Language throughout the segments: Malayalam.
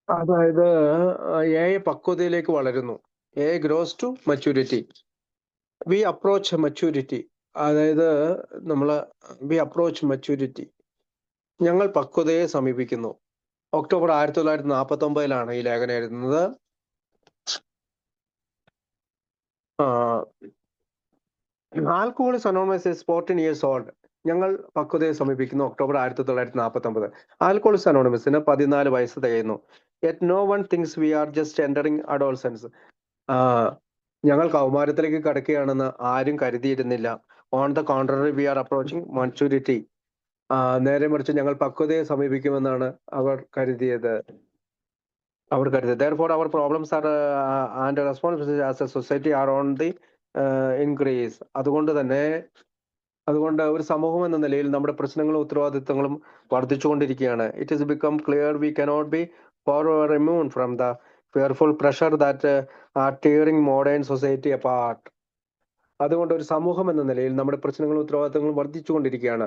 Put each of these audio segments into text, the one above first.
അതായത് എ പക്വതയിലേക്ക് വളരുന്നു. He grows to maturity. We approach maturity. അതായത് നമ്മള് വി അപ്രോച്ച് മച്യൂരിറ്റി. ഞങ്ങൾ പക്വതയെ സമീപിക്കുന്നു. ഒക്ടോബർ 1949 ഈ ലേഖനം എഴുതുന്നത്. Alcoholics anonymous is 14 years old. ഞങ്ങൾ പക്വതയെ സമീപിക്കുന്നു ഒക്ടോബർ 1949. ആൽക്കഹോളിക്സ് അനോണിമസിന് 14 വയസ്സ് തികയുന്നു. Yet no one thinks we are just entering adolescence. ഞങ്ങൾ കൗമാരത്തിലേക്ക് കടക്കുകയാണെന്ന് ആരും കരുതിയിരുന്നില്ല. On the contrary we are approaching maturity. നേരെ മറിച്ച് ഞങ്ങൾ പക്വതയെ സമീപിക്കുമെന്നാണ് അവർ കരുതിയത്. Therefore, our problems are and responsibilities as a society are on the increase. അതുകൊണ്ട് ഒരു സമൂഹം എന്ന നിലയിൽ നമ്മുടെ പ്രശ്നങ്ങളും ഉത്തരവാദിത്തങ്ങളും വർദ്ധിച്ചുകൊണ്ടിരിക്കുകയാണ്. It has become clear we cannot be forever immune from the fearful pressure that are tearing modern society apart. അതുകൊണ്ട് ഒരു സമൂഹം എന്ന നിലയിൽ നമ്മുടെ പ്രശ്നങ്ങളും ഉത്തരവാദിത്തങ്ങളും വർദ്ധിച്ചുകൊണ്ടിരിക്കുകയാണ്.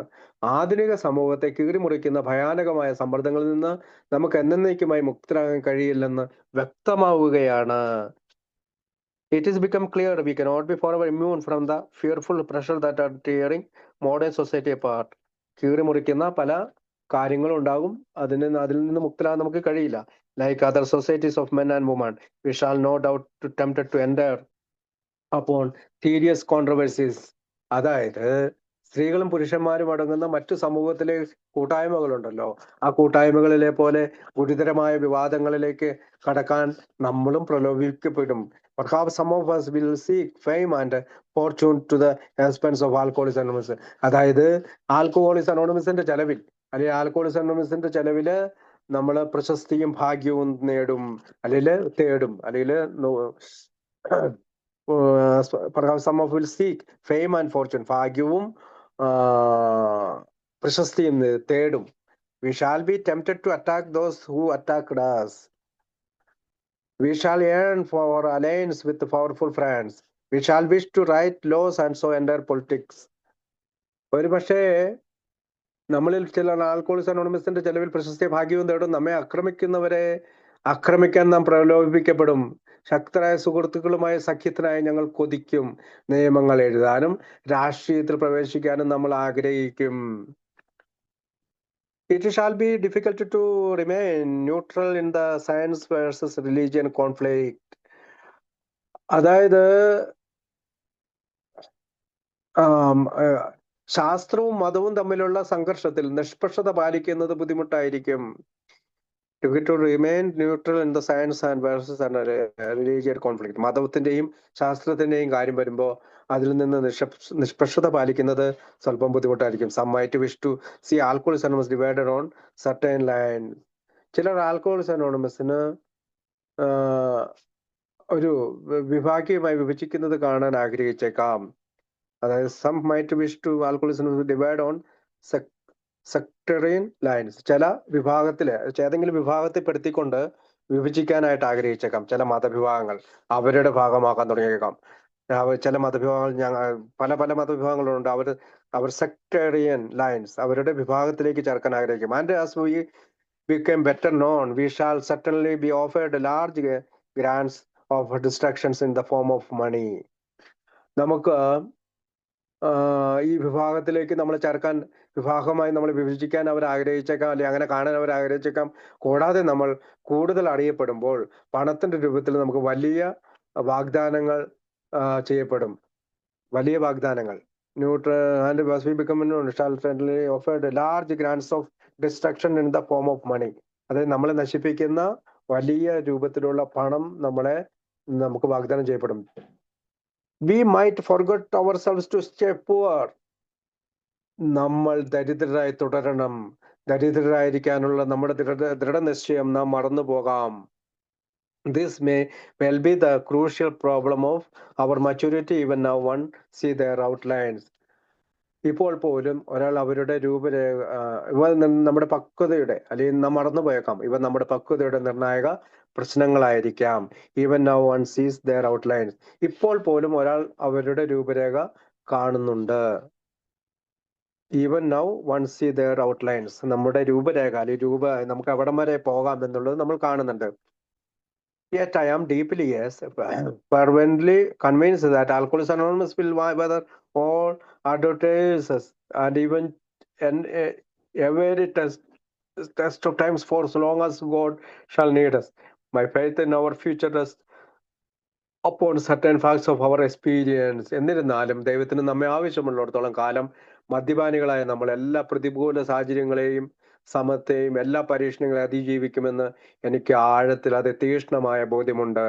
ആധുനിക സമൂഹത്തെ കീറിമുറിക്കുന്ന ഭയാനകമായ സമ്മർദ്ദങ്ങളിൽ നിന്ന് നമുക്ക് എന്നേക്കുമായി മുക്തരാകാൻ കഴിയില്ലെന്ന് വ്യക്തമാവുകയാണ്. It has become clear we cannot be forever immune from the fearful pressure that are tearing modern society apart. കീറിമുറിക്കുന്ന പല കാര്യങ്ങളും ഉണ്ടാകും. അതിൽ നിന്ന് മുക്തരാകാൻ നമുക്ക് കഴിയില്ല. Like other societies of men and women, we shall no doubt tempted to enter upon serious controversies. അതായത് സ്ത്രീകളും പുരുഷന്മാരും അടങ്ങുന്ന മറ്റു സമൂഹത്തിലെ കൂട്ടായ്മകളുണ്ടല്ലോ, ആ കൂട്ടായ്മകളിലെ പോലെ ഗുരുതരമായ വിവാദങ്ങളിലേക്ക് കടക്കാൻ നമ്മളും പ്രലോഭിക്കപ്പെടും. Perhaps some of us will seek fame and fortune to the expense of Alcoholics Anonymous. അതായത് ആൽക്കഹോളിക്സ് അനോണിമസിന്റെ ചെലവിൽ, അല്ലെങ്കിൽ ആൽക്കഹോളിക്സ് അനോണിമസിന്റെ ചെലവില് നമ്മൾ പ്രശസ്തിയും ഭാഗ്യവും നേടും, അല്ലെങ്കിൽ perhaps some of will seek fame and fortune. ഭാഗ്യവും പ്രശസ്തിയും തേടും. We shall be tempted to attack those who attacked us. We shall yearn for alliance with powerful friends. We shall wish to write laws and so enter politics. ഒരു പക്ഷേ നമ്മളിൽ ചില ആൽക്കഹോളിക്സ് അനോണിമസിന്റെ ചെലവിൽ പ്രശസ്തി ഭാഗ്യവും തേടും. നമ്മെ ആക്രമിക്കുന്നവരെ ആക്രമിക്കാൻ നാം പ്രലോഭിപ്പിക്കപ്പെടും. ശക്തരായ സുഹൃത്തുക്കളുമായി സഖ്യത്തിനായി ഞങ്ങൾ കൊതിക്കും. നിയമങ്ങൾ എഴുതാനും രാഷ്ട്രീയത്തിൽ പ്രവേശിക്കാനും നമ്മൾ ആഗ്രഹിക്കും. It shall be difficult to remain neutral in the science versus religion conflict. അതായത് ശാസ്ത്രവും മതവും തമ്മിലുള്ള സംഘർഷത്തിൽ നിഷ്പക്ഷത പാലിക്കുന്നത് ബുദ്ധിമുട്ടായിരിക്കും. To remain neutral in the science and versus and religious conflict. മതത്തിന്റെയും ശാസ്ത്രത്തിന്റെയും കാര്യം വരുമ്പോൾ അതിൽ നിന്ന് നിഷ്പക്ഷത പാലിക്കുന്നത് സ്വല്പം ബുദ്ധിമുട്ടായിരിക്കും. Some might wish to see Alcoholics Anonymous divided on certain lines. ചിലർ ആൽക്കഹോളിക്സ് അനോണിമസിന് ഒരു വിഭാഗീയമായി വിഭജിക്കുന്നത് കാണാൻ ആഗ്രഹിച്ചേക്കാം. അതായത് some might wish to Alcoholics Anonymous divide on sectarian lines. ചില വിഭാഗത്തില് ഏതെങ്കിലും വിഭാഗത്തിൽ പെടുത്തിക്കൊണ്ട് വിഭജിക്കാനായിട്ട് ആഗ്രഹിച്ചേക്കാം. ചില മതവിഭാഗങ്ങൾ അവരുടെ ഭാഗമാക്കാൻ തുടങ്ങിയേക്കാം. ചില മതവിഭാഗങ്ങൾ പല മതവിഭാഗങ്ങളുണ്ട്. അവർ സെക്ടറിയൻ ലൈൻസ് അവരുടെ വിഭാഗത്തിലേക്ക് ചേർക്കാൻ ആഗ്രഹിക്കും. And as we become better known, we shall certainly be offered large grants of distractions in the form of money. നമുക്ക് ഈ വിഭാഗത്തിലേക്ക് നമ്മൾ ചേർക്കാൻ, വിഭാഗമായി നമ്മൾ വിഭജിക്കാൻ അവർ ആഗ്രഹിച്ചേക്കാം, അല്ലെങ്കിൽ അങ്ങനെ കാണാൻ അവർ ആഗ്രഹിച്ചേക്കാം. കൂടാതെ നമ്മൾ കൂടുതൽ അറിയപ്പെടുമ്പോൾ പണത്തിന്റെ രൂപത്തിൽ നമുക്ക് വലിയ വാഗ്ദാനങ്ങൾ ചെയ്യപ്പെടും. വലിയ വാഗ്ദാനങ്ങൾ. And as we become known, shall certainly offered large grants of destruction in the form of money. അതായത് നമ്മളെ നശിപ്പിക്കുന്ന വലിയ രൂപത്തിലുള്ള പണം നമുക്ക് വാഗ്ദാനം ചെയ്യപ്പെടും. We might forget ourselves to stay poor. നമ്മൾ ദരിദ്രരായി തുടരണം. ദരിദ്രരായിരിക്കാനുള്ള നമ്മുടെ ദൃഢനിശ്ചയം നാം മറന്നു പോകാം. This may well be the crucial problem of our maturity even now one see their outlines. ഇപ്പോൾ പോലും ഒരാൾ അവരുടെ രൂപരേഖ നമ്മുടെ പക്വതയുടെ, അല്ലെങ്കിൽ നാം മറന്നു പോയേക്കാം, ഇവ നമ്മുടെ പക്വതയുടെ നിർണായക പ്രശ്നങ്ങളായിരിക്കാം. ഈവൻ നൗ വൺ സീസ് ദെയർ ഔട്ട്ലൈൻസ്. ഇപ്പോൾ പോലും ഒരാൾ അവരുടെ രൂപരേഖ കാണുന്നുണ്ട്. Even now, one see their outlines. നമ്മുടെ രൂപരേഖ അല്ലെങ്കിൽ നമുക്ക് അവിടം വരെ പോകാം എന്നുള്ളത് നമ്മൾ കാണുന്നുണ്ട്. Yet I am deeply, yes, fervently convinced that Alcoholics Anonymous will weather all advertises and even and every test of times for so long as God shall need us. My faith in our future rests upon certain facts of our experience. എന്നിരുന്നാലും ദൈവത്തിന് നമ്മെ ആവശ്യമുള്ളിടത്തോളം കാലം മദ്യപാനികളായ നമ്മൾ എല്ലാ പ്രതികൂല സാഹചര്യങ്ങളെയും സമത്തെയും എല്ലാ പരീക്ഷണങ്ങളെയും അതിജീവിക്കുമെന്ന് എനിക്ക് ആഴത്തിൽ അത് തീക്ഷ്ണമായ ബോധ്യമുണ്ട്.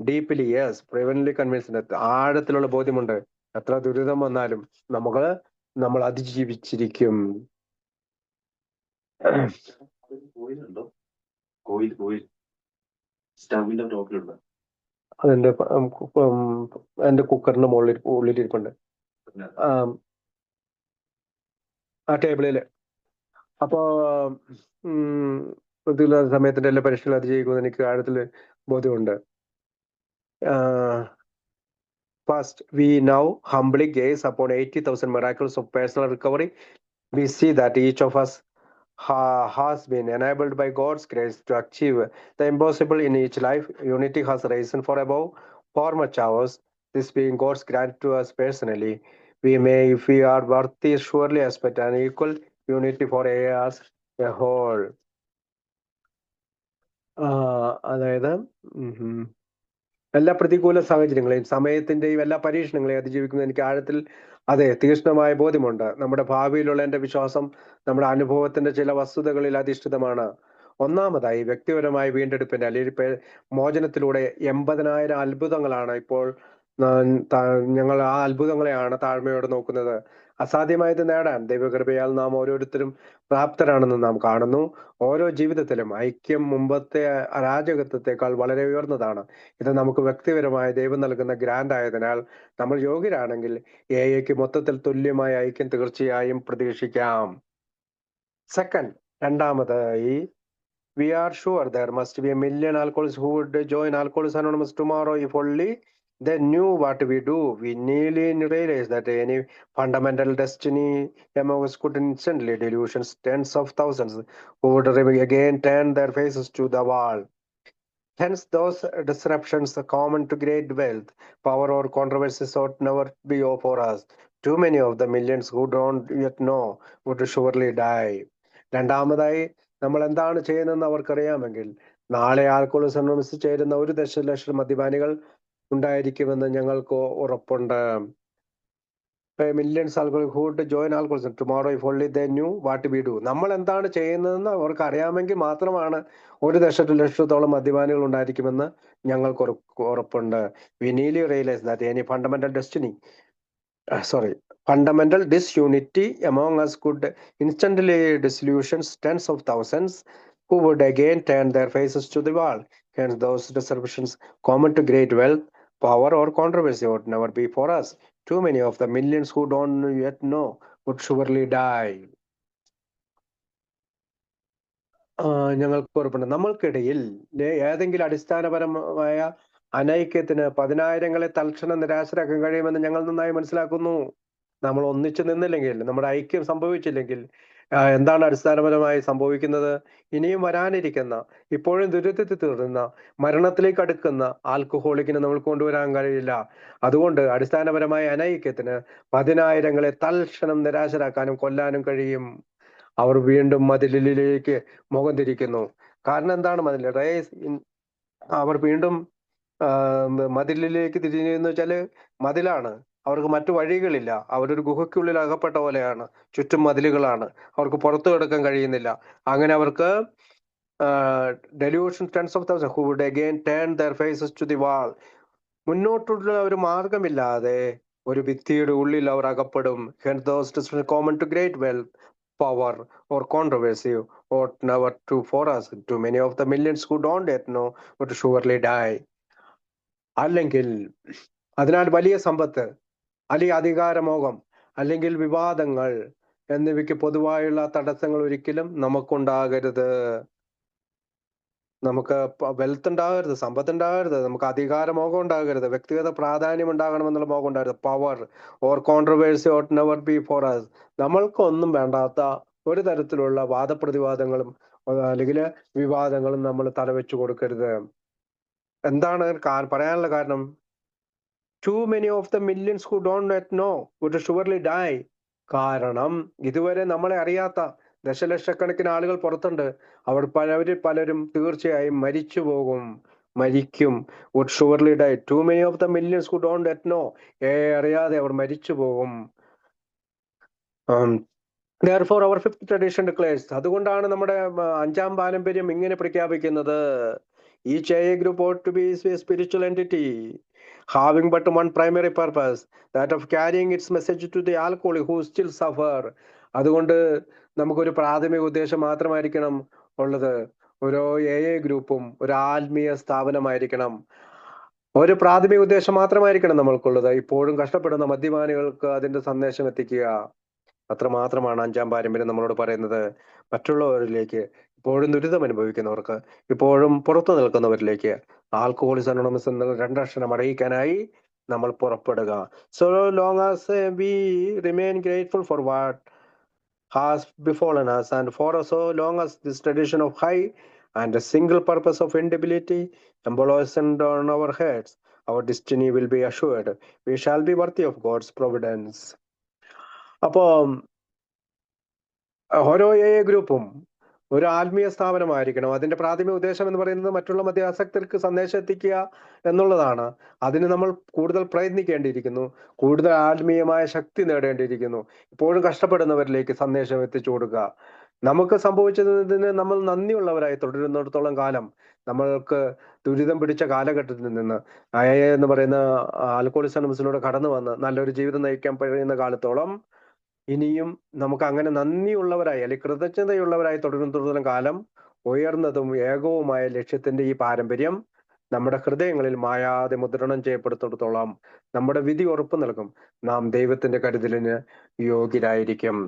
ഡീപ്ലി യെസ്, പ്രിവൻലി കൺവിൻസ്ഡ്, ആഴത്തിലുള്ള ബോധ്യമുണ്ട്. എത്ര ദുരിതം വന്നാലും നമ്മൾ അതിജീവിച്ചിരിക്കും. അതെന്റെ എന്റെ കുക്കറിന്റെ ഉള്ളിലിരിപ്പുണ്ട്, ആ ടേബിളില്. അപ്പോ പ്രതികൂല സമയത്തിന്റെ എല്ലാ പരീക്ഷകളും അതിജീവിക്കുമെന്ന് എനിക്ക് ആഴത്തിൽ ബോധ്യമുണ്ട്. First, we now humbly gaze upon 80,000 miracles of personal recovery. We see that each of us has been enabled by God's grace to achieve the impossible in each life. Unity has risen for above for much hours. This being God's grant to us personally, we may, if we are worthy, surely expect an equal unity for as a whole. അതായത് എല്ലാ പ്രതികൂല സാഹചര്യങ്ങളെയും സമയത്തിന്റെയും എല്ലാ പരീക്ഷണങ്ങളെയും അതിജീവിക്കുന്നത് എനിക്ക് ആഴത്തിൽ അതെ തീക്ഷ്ണമായ ബോധ്യമുണ്ട്. നമ്മുടെ ഭാവിയിലുള്ള എൻ്റെ വിശ്വാസം നമ്മുടെ അനുഭവത്തിന്റെ ചില വസ്തുതകളിൽ അധിഷ്ഠിതമാണ്. ഒന്നാമതായി വ്യക്തിപരമായ വീണ്ടെടുപ്പിന്റെ അല്ലെങ്കിൽ മോചനത്തിലൂടെ 80,000 അത്ഭുതങ്ങളാണ് ഇപ്പോൾ ഞങ്ങൾ ആ അത്ഭുതങ്ങളെയാണ് താഴ്മയോടെ നോക്കുന്നത്. അസാധ്യമായത് നേടാൻ ദൈവകൃപയാൽ നാം ഓരോരുത്തരും പ്രാപ്തരാണെന്ന് നാം കാണുന്നു. ഓരോ ജീവിതത്തിലും ഐക്യം മുമ്പത്തെ അരാജകത്വത്തെക്കാൾ വളരെ ഉയർന്നതാണ്. ഇത് നമുക്ക് വ്യക്തിപരമായ ദൈവം നൽകുന്ന ഗ്രാൻഡ് ആയതിനാൽ നമ്മൾ യോഗ്യരാണെങ്കിൽ എഐക്ക് മൊത്തത്തിൽ തുല്യമായ ഐക്യം തീർച്ചയായും പ്രതീക്ഷിക്കാം. സെക്കൻഡ്, രണ്ടാമതായി, we are sure there must be a million alcoholics who would join Alcoholics Anonymous tomorrow if only they knew what we do. We nearly realize that any fundamental destiny among us could instantly delusions tens of thousands who would again turn their faces to the wall. Hence, those disruptions are common to great wealth, power, or controversies ought never be for us. Too many of the millions who don't yet know would surely die. രണ്ടാമതായി, നമ്മൾ എന്താണ് ചെയ്യുന്നതെന്ന് അവർക്കറിയാമെങ്കിൽ നാളെ ആൽക്കോഹോളിക്സ് അനോണിമസിൽ ചേരുന്ന 1 ദശലക്ഷം മദ്യപാനികൾ ഉണ്ടായിരിക്കുമെന്ന് ഞങ്ങൾക്ക് ഉറപ്പുണ്ട്. മില്യൺസ് ആൾക്കാർ who would join Alcoholics tomorrow if only they knew what we do. നമ്മൾ എന്താണ് ചെയ്യുന്നതെന്ന് അവർക്ക് അറിയാമെങ്കിൽ മാത്രമാണ് 1 ദശലക്ഷത്തോളം മദ്യപാനികൾ ഉണ്ടായിരിക്കുമെന്ന് ഞങ്ങൾക്ക് ഉറപ്പുണ്ട്. We nearly realize that any fundamental disunity among us could instantly disillusion tens of thousands who would again turn their faces to the wall. Hence, those disruptions common to great wealth, power, or controversy would never be for us. Too many of the millions who don't yet know would surely die. ഞങ്ങൾക്ക് ഉറപ്പുണ്ട് നമ്മൾക്കിടയിൽ ഏതെങ്കിലും അടിസ്ഥാനപരമായ അനൈക്യത്തിന് 10,000-ങ്ങളെ തൽക്ഷണം നിരാശരാക്കാൻ കഴിയുമെന്ന് ഞങ്ങൾ നന്നായി മനസ്സിലാക്കുന്നു. നമ്മൾ ഒന്നിച്ചു നിന്നില്ലെങ്കിൽ, നമ്മുടെ ഐക്യം സംഭവിച്ചില്ലെങ്കിൽ എന്താണ് അടിസ്ഥാനപരമായി സംഭവിക്കുന്നത്? ഇനിയും വരാനിരിക്കുന്ന, ഇപ്പോഴും ദുരിതത്തിൽ തീർന്ന, മരണത്തിലേക്ക് അടുക്കുന്ന ആൽക്കഹോളിക്കിനെ നമ്മൾ കൊണ്ടുവരാൻ കഴിയില്ല. അതുകൊണ്ട് അടിസ്ഥാനപരമായ അനൈക്യത്തിന് 10,000-ങ്ങളെ തൽക്ഷണം നിരാശരാക്കാനും കൊല്ലാനും കഴിയും. അവർ വീണ്ടും മതിലിലേക്ക് മുഖം തിരിക്കുന്നു. കാരണം എന്താണ് മതിൽ? അവർ വീണ്ടും മതിലിലേക്ക് തിരിഞ്ഞെന്ന് വെച്ചാല് മതിലാണ്. അവർക്ക് മറ്റു വഴികളില്ല. അവരൊരു ഗുഹയ്ക്കുള്ളിൽ അകപ്പെട്ട പോലെയാണ്. ചുറ്റും മതിലുകളാണ്. അവർക്ക് പുറത്തു കിടക്കാൻ കഴിയുന്നില്ല. അങ്ങനെ അവർക്ക് delusion tens of thousands who would again turn their faces to the wall. മുന്നോട്ടുള്ള ഒരു മാർഗമില്ലാതെ ഒരു ഭിത്തിയുടെ ഉള്ളിൽ അവർ അകപ്പെടും. Hence those disruptions common to great wealth, power, or controversy ought never to for us. Too many of the millions who don't yet know would surely die. അല്ലെങ്കിൽ അതിനാൽ വലിയ സമ്പത്ത്, അല്ലെങ്കിൽ അധികാരമോഹം, അല്ലെങ്കിൽ വിവാദങ്ങൾ എന്നിവയ്ക്ക് പൊതുവായുള്ള തടസ്സങ്ങൾ ഒരിക്കലും നമുക്കുണ്ടാകരുത്. നമുക്ക് വെൽത്ത് ഉണ്ടാകരുത്, സമ്പത്ത് ഉണ്ടാകരുത്, നമുക്ക് അധികാരമോഹം ഉണ്ടാകരുത്, വ്യക്തിഗത പ്രാധാന്യം ഉണ്ടാകണമെന്നുള്ള മോഹം ഉണ്ടാകരുത്. Power or controversy or never be for us. നമ്മൾക്കൊന്നും വേണ്ടാത്ത ഒരു തരത്തിലുള്ള വാദപ്രതിവാദങ്ങളും അല്ലെങ്കിൽ വിവാദങ്ങളും നമ്മൾ തലവെച്ചു കൊടുക്കരുത്. എന്താണ് പറയാനുള്ള കാരണം? Too many of the millions who don't yet know would surely die. കാരണം ഇതുവരെ നമ്മളെ അറിയാത്ത ദശലക്ഷക്കണക്കിന് ആളുകൾ പുറത്തുണ്ട്. അവർ പലരും തീർച്ചയായും മരിച്ചു പോകും, മരിക്കും. Would surely die. Too many of the millions who don't yet know. അറിയാതെ അവർ മരിച്ചു പോകും. Therefore our fifth tradition declares. അതുകൊണ്ടാണ് നമ്മുടെ അഞ്ചാം പാരമ്പര്യം ഇങ്ങനെ പ്രഖ്യാപിക്കുന്നത്. Each AA group ought to be a spiritual entity having but one primary purpose, that of carrying its message to the alcoholic who still suffer. അതുകൊണ്ട് നമുക്കൊരു പ്രാഥമിക ഉദ്ദേശം മാത്രമായിരിക്കണം ഉള്ളത്. ഓരോ AA ഗ്രൂപ്പും ഒരു ആത്മീയ സ്ഥാപനമായിരിക്കണം. ഒരു പ്രാഥമിക ഉദ്ദേശം മാത്രമായിരിക്കണം നമ്മൾക്കുള്ളത്. ഇപ്പോഴും കഷ്ടപ്പെടുന്ന മദ്യപാനികൾക്ക് അതിന്റെ സന്ദേശം എത്തിക്കുക. അത്രമാത്രമാണ് അഞ്ചാം പാരമ്പര്യം നമ്മളോട് പറയുന്നത്. മറ്റുള്ളവരിലേക്ക്, ഇപ്പോഴും ദുരിതം അനുഭവിക്കുന്നവർക്ക്, ഇപ്പോഴും പുറത്തു നിൽക്കുന്നവരിലേക്ക് ആൽക്കഹോളിക്സ് അനോണിമസ് എന്ന രണ്ടക്ഷരം അറിയിക്കാനായി നമ്മൾ പുറപ്പെടുക. So long as we remain grateful four what has befallen us, and for so long as this tradition of high and a single purpose of indelibility emblazoned on our heads, our destiny will be assured. We shall be worthy of God's providence. അപ്പോ ഓരോ ഗ്രൂപ്പും ഒരു ആത്മീയ സ്ഥാപനമായിരിക്കണം. അതിന്റെ പ്രാഥമിക ഉദ്ദേശം എന്ന് പറയുന്നത് മറ്റുള്ള മദ്യാസക്തർക്ക് സന്ദേശം എത്തിക്കുക എന്നുള്ളതാണ്. അതിന് നമ്മൾ കൂടുതൽ പ്രയത്നിക്കേണ്ടിയിരിക്കുന്നു, കൂടുതൽ ആത്മീയമായ ശക്തി നേടേണ്ടിയിരിക്കുന്നു. ഇപ്പോഴും കഷ്ടപ്പെടുന്നവരിലേക്ക് സന്ദേശം എത്തിച്ചു കൊടുക്കുക. നമുക്ക് സംഭവിച്ചതിന് നമ്മൾ നന്ദിയുള്ളവരായി തുടരുന്നിടത്തോളം കാലം നമ്മൾക്ക് ദുരിതം പിടിച്ച കാലഘട്ടത്തിൽ നിന്ന് എന്ന് പറയുന്ന ആൽക്കഹോളിക്സ് അനോണിമസിലൂടെ കടന്നു വന്ന് നല്ലൊരു ജീവിതം നയിക്കാൻ കഴിയുന്ന കാലത്തോളം ഇനിയും നമുക്ക് അങ്ങനെ നന്ദിയുള്ളവരായി അല്ലെങ്കിൽ കൃതജ്ഞതയുള്ളവരായി തുടരുന്നിടത്തോളം കാലം ഉയർന്നതും ഏകവുമായ ലക്ഷ്യത്തിന്റെ ഈ പാരമ്പര്യം നമ്മുടെ ഹൃദയങ്ങളിൽ മായാതെ മുദ്രണം ചെയ്യപ്പെടുത്തിടത്തോളം നമ്മുടെ വിധി ഉറപ്പു നൽകും. നാം ദൈവത്തിന്റെ കരുതലിന് യോഗ്യരായിരിക്കും.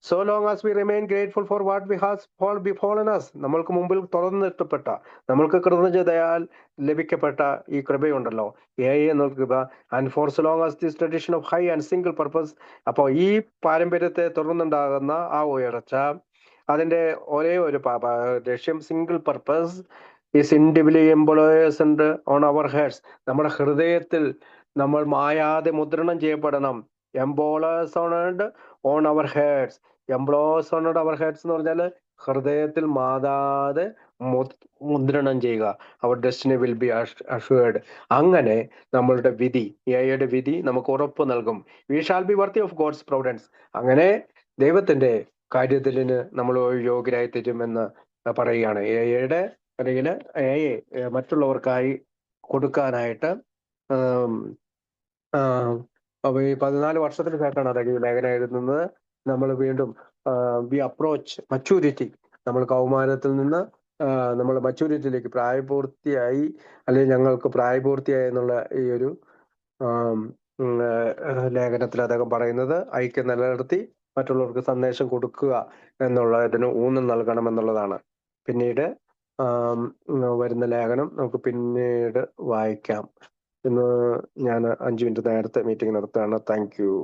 So long as we remain grateful for what we has befallen us. നമ്മൾക്ക് മുമ്പിൽ തുറന്നിട്ടപ്പെട്ട, നമ്മൾക്ക് കൃതജ്ഞതയാൽ ലഭിക്കപ്പെട്ട ഈ കൃപയുണ്ടല്ലോ, എന്നുള്ള കൃപ. And for so long as this tradition of high and single purpose. അപ്പോൾ ഈ പാരമ്പര്യത്തെ തുടർന്നുണ്ടാകുന്ന ആ ഉയർച്ച, അതിന്റെ ഒരേ ഒരു ലക്ഷ്യം, single purpose is individually emblazoned on our heads. നമ്മുടെ ഹൃദയത്തിൽ നമ്മൾ മായാതെ മുദ്രണം ചെയ്യപ്പെടണം. Emblazoned on our heads. Emblazoned on our heads എന്ന് പറഞ്ഞാൽ ഹൃദയത്തിൽ മാതാതെ മുദ്രണം ചെയ്യുക. Our destiny will be assured. അങ്ങനെ നമ്മളുടെ വിധി, ഏയുടെ വിധി നമുക്ക് ഉറപ്പ് നൽകും. We shall be worthy of God's providence. അങ്ങനെ ദൈവത്തിന്റെ കാര്യത്തിലിന് നമ്മൾ യോഗ്യരായി തീരുമെന്ന് പറയുകയാണ്. ഏയുടെ അല്ലെങ്കിൽ മറ്റുള്ളവർക്കായി കൊടുക്കാനായിട്ട് അപ്പൊ ഈ 14 വർഷത്തിന് ശേഷമാണ് അദ്ദേഹം ഈ ലേഖനം എഴുതുന്നത്. നമ്മൾ വീണ്ടും വി അപ്രോച്ച് മച്യൂരിറ്റി. നമ്മൾ കൗമാരത്തിൽ നിന്ന് നമ്മൾ മച്യൂരിറ്റിയിലേക്ക്, പ്രായപൂർത്തിയായി, അല്ലെങ്കിൽ ഞങ്ങൾക്ക് പ്രായപൂർത്തിയായി എന്നുള്ള ഈ ഒരു ലേഖനത്തിൽ അദ്ദേഹം പറയുന്നത് ഐക്യം നിലനിർത്തി മറ്റുള്ളവർക്ക് സന്ദേശം കൊടുക്കുക എന്നുള്ളതിന് ഊന്നൽ നൽകണം എന്നുള്ളതാണ്. പിന്നീട് വരുന്ന ലേഖനം നമുക്ക് പിന്നീട് വായിക്കാം. ഇന്ന് ഞാൻ 5 മിനിറ്റ് നേരത്തെ മീറ്റിംഗ് നടത്തുകയാണ്. Thank you.